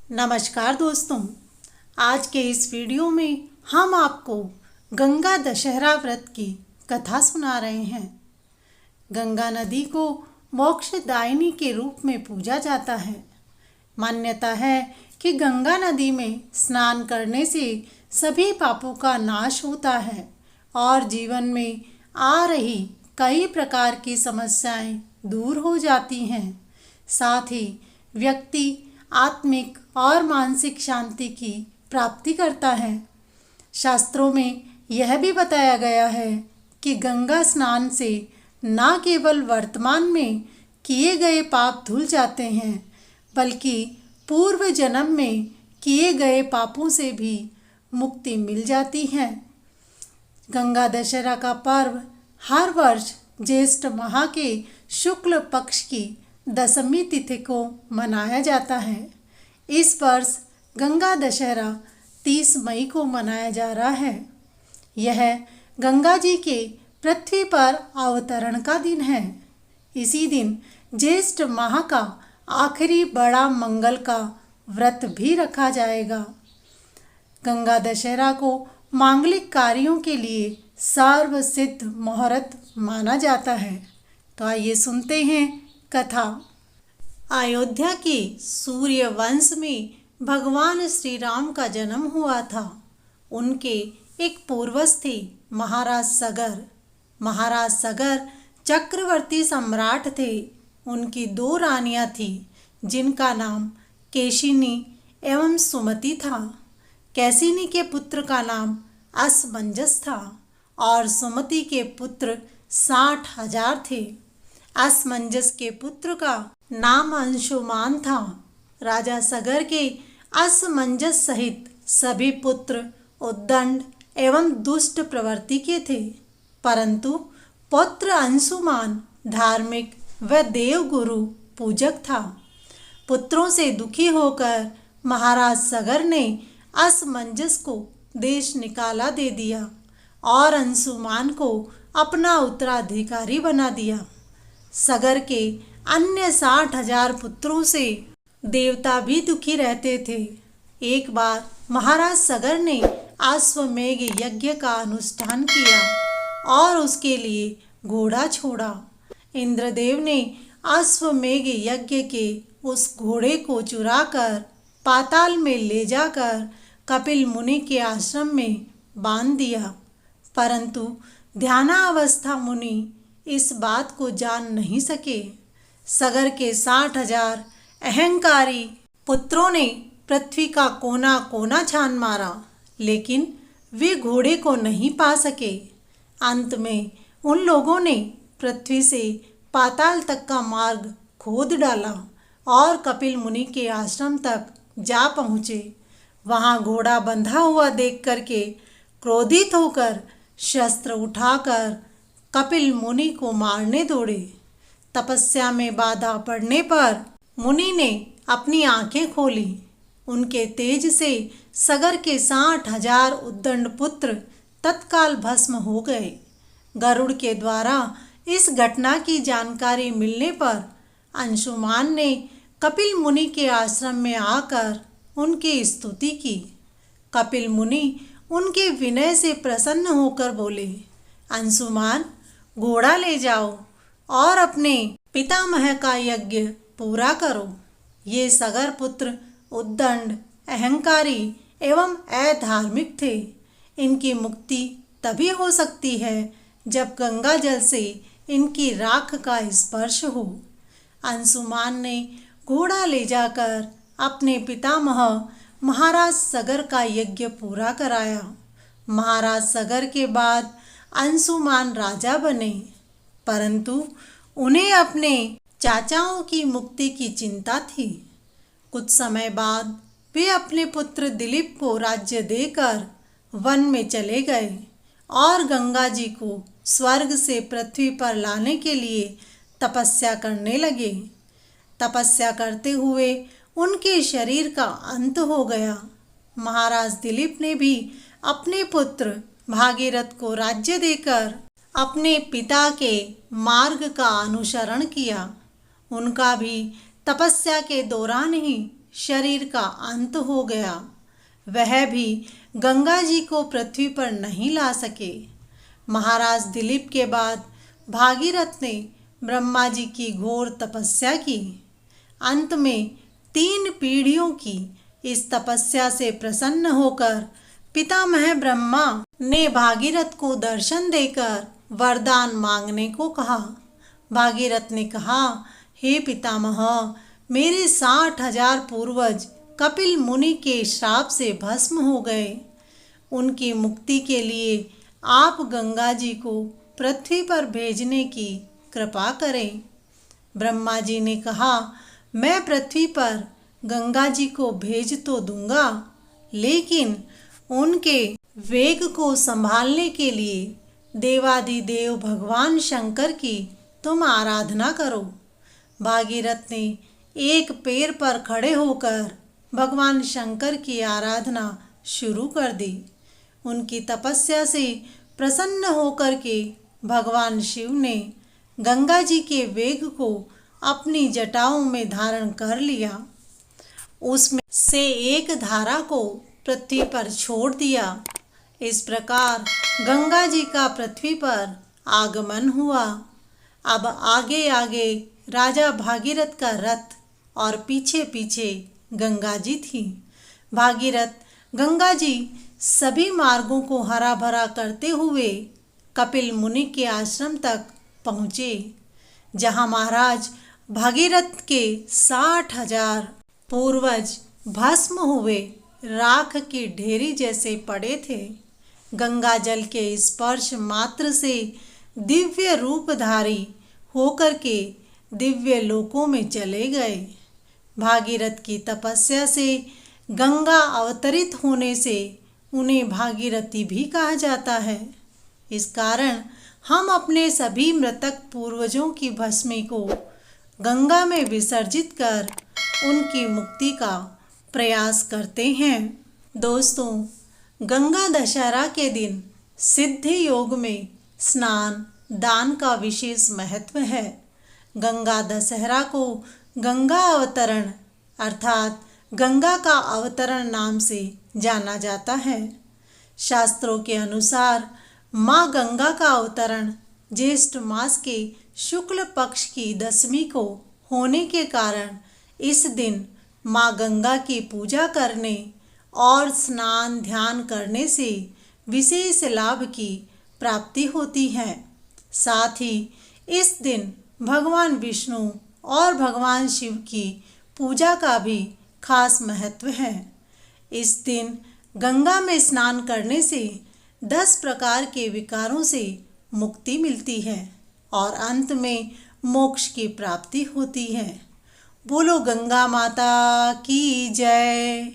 नमस्कार दोस्तों, आज के इस वीडियो में हम आपको गंगा दशहरा व्रत की कथा सुना रहे हैं। गंगा नदी को मोक्षदायिनी के रूप में पूजा जाता है। मान्यता है कि गंगा नदी में स्नान करने से सभी पापों का नाश होता है और जीवन में आ रही कई प्रकार की समस्याएं दूर हो जाती हैं। साथ ही व्यक्ति आत्मिक और मानसिक शांति की प्राप्ति करता है। शास्त्रों में यह भी बताया गया है कि गंगा स्नान से न केवल वर्तमान में किए गए पाप धुल जाते हैं, बल्कि पूर्व जन्म में किए गए पापों से भी मुक्ति मिल जाती है। गंगा दशहरा का पर्व हर वर्ष ज्येष्ठ माह के शुक्ल पक्ष की दशमी तिथि को मनाया जाता है। इस वर्ष गंगा दशहरा 30 मई को मनाया जा रहा है। यह गंगा जी के पृथ्वी पर अवतरण का दिन है। इसी दिन ज्येष्ठ माह का आखिरी बड़ा मंगल का व्रत भी रखा जाएगा। गंगा दशहरा को मांगलिक कार्यों के लिए सर्वसिद्ध मुहूर्त माना जाता है। तो आइए सुनते हैं कथा। अयोध्या के सूर्य वंश में भगवान श्री राम का जन्म हुआ था। उनके एक पूर्वज थे महाराज सगर। महाराज सगर चक्रवर्ती सम्राट थे। उनकी 2 रानियां थीं, जिनका नाम केशिनी एवं सुमति था। केशिनी के पुत्र का नाम असमंजस था और सुमति के पुत्र 60,000 थे। असमंजस के पुत्र का नाम अंशुमान था। राजा सगर के असमंजस सहित सभी पुत्र उद्दंड एवं दुष्ट प्रवृत्ति के थे, परंतु पुत्र अंशुमान धार्मिक व देवगुरु पूजक था। पुत्रों से दुखी होकर महाराज सगर ने असमंजस को देश निकाला दे दिया और अंशुमान को अपना उत्तराधिकारी बना दिया। सगर के अन्य 60,000 पुत्रों से देवता भी दुखी रहते थे। एक बार महाराज सगर ने अश्वमेघ यज्ञ का अनुष्ठान किया और उसके लिए घोड़ा छोड़ा। इंद्रदेव ने अश्वमेघ यज्ञ के उस घोड़े को चुराकर पाताल में ले जाकर कपिल मुनि के आश्रम में बांध दिया, परंतु ध्यानावस्था मुनि इस बात को जान नहीं सके। सगर के 60,000 अहंकारी पुत्रों ने पृथ्वी का कोना कोना छान मारा, लेकिन वे घोड़े को नहीं पा सके। अंत में उन लोगों ने पृथ्वी से पाताल तक का मार्ग खोद डाला और कपिल मुनि के आश्रम तक जा पहुँचे। वहाँ घोड़ा बंधा हुआ देख करके क्रोधित होकर शस्त्र उठाकर कपिल मुनि को मारने दौड़े। तपस्या में बाधा पड़ने पर मुनि ने अपनी आंखें खोली। उनके तेज से सगर के 60,000 उद्दंड पुत्र तत्काल भस्म हो गए। गरुड़ के द्वारा इस घटना की जानकारी मिलने पर अंशुमान ने कपिल मुनि के आश्रम में आकर उनकी स्तुति की। कपिल मुनि उनके विनय से प्रसन्न होकर बोले, अंशुमान, घोड़ा ले जाओ और अपने पितामह का यज्ञ पूरा करो। ये सगर पुत्र उद्दंड, अहंकारी एवं अधार्मिक थे। इनकी मुक्ति तभी हो सकती है जब गंगा जल से इनकी राख का स्पर्श हो। अंशुमान ने घोड़ा ले जाकर अपने पितामह महाराज सगर का यज्ञ पूरा कराया। महाराज सगर के बाद अंशुमान राजा बने, परंतु उन्हें अपने चाचाओं की मुक्ति की चिंता थी। कुछ समय बाद वे अपने पुत्र दिलीप को राज्य देकर वन में चले गए और गंगा जी को स्वर्ग से पृथ्वी पर लाने के लिए तपस्या करने लगे। तपस्या करते हुए उनके शरीर का अंत हो गया। महाराज दिलीप ने भी अपने पुत्र भागीरथ को राज्य देकर अपने पिता के मार्ग का अनुसरण किया। उनका भी तपस्या के दौरान ही शरीर का अंत हो गया। वह भी गंगा जी को पृथ्वी पर नहीं ला सके। महाराज दिलीप के बाद भागीरथ ने ब्रह्मा जी की घोर तपस्या की। अंत में 3 पीढ़ियों की इस तपस्या से प्रसन्न होकर पितामह ब्रह्मा ने भागीरथ को दर्शन देकर वरदान मांगने को कहा। भागीरथ ने कहा, हे पितामह, मेरे 60,000 पूर्वज कपिल मुनि के श्राप से भस्म हो गए। उनकी मुक्ति के लिए आप गंगा जी को पृथ्वी पर भेजने की कृपा करें। ब्रह्मा जी ने कहा, मैं पृथ्वी पर गंगा जी को भेज तो दूंगा, लेकिन उनके वेग को संभालने के लिए देवादिदेव भगवान शंकर की तुम आराधना करो। भागीरथ ने एक पैर पर खड़े होकर भगवान शंकर की आराधना शुरू कर दी। उनकी तपस्या से प्रसन्न होकर के भगवान शिव ने गंगा जी के वेग को अपनी जटाओं में धारण कर लिया। उसमें से एक धारा को पृथ्वी पर छोड़ दिया। इस प्रकार गंगा जी का पृथ्वी पर आगमन हुआ। अब आगे आगे राजा भागीरथ का रथ और पीछे पीछे गंगा जी थी। भागीरथ गंगा जी सभी मार्गों को हरा भरा करते हुए कपिल मुनि के आश्रम तक पहुँचे, जहाँ महाराज भागीरथ के 60,000 पूर्वज भस्म हुए राख की ढेरी जैसे पड़े थे। गंगा जल के स्पर्श मात्र से दिव्य रूपधारी होकर के दिव्य लोकों में चले गए। भागीरथ की तपस्या से गंगा अवतरित होने से उन्हें भागीरथी भी कहा जाता है। इस कारण हम अपने सभी मृतक पूर्वजों की भस्मी को गंगा में विसर्जित कर उनकी मुक्ति का प्रयास करते हैं। दोस्तों, गंगा दशहरा के दिन सिद्धि योग में स्नान दान का विशेष महत्व है। गंगा दशहरा को गंगा अवतरण अर्थात गंगा का अवतरण नाम से जाना जाता है। शास्त्रों के अनुसार माँ गंगा का अवतरण ज्येष्ठ मास के शुक्ल पक्ष की 10वीं को होने के कारण इस दिन माँ गंगा की पूजा करने और स्नान ध्यान करने से विशेष लाभ की प्राप्ति होती है। साथ ही इस दिन भगवान विष्णु और भगवान शिव की पूजा का भी खास महत्व है। इस दिन गंगा में स्नान करने से 10 प्रकार के विकारों से मुक्ति मिलती है और अंत में मोक्ष की प्राप्ति होती है। बोलो गंगा माता की जय।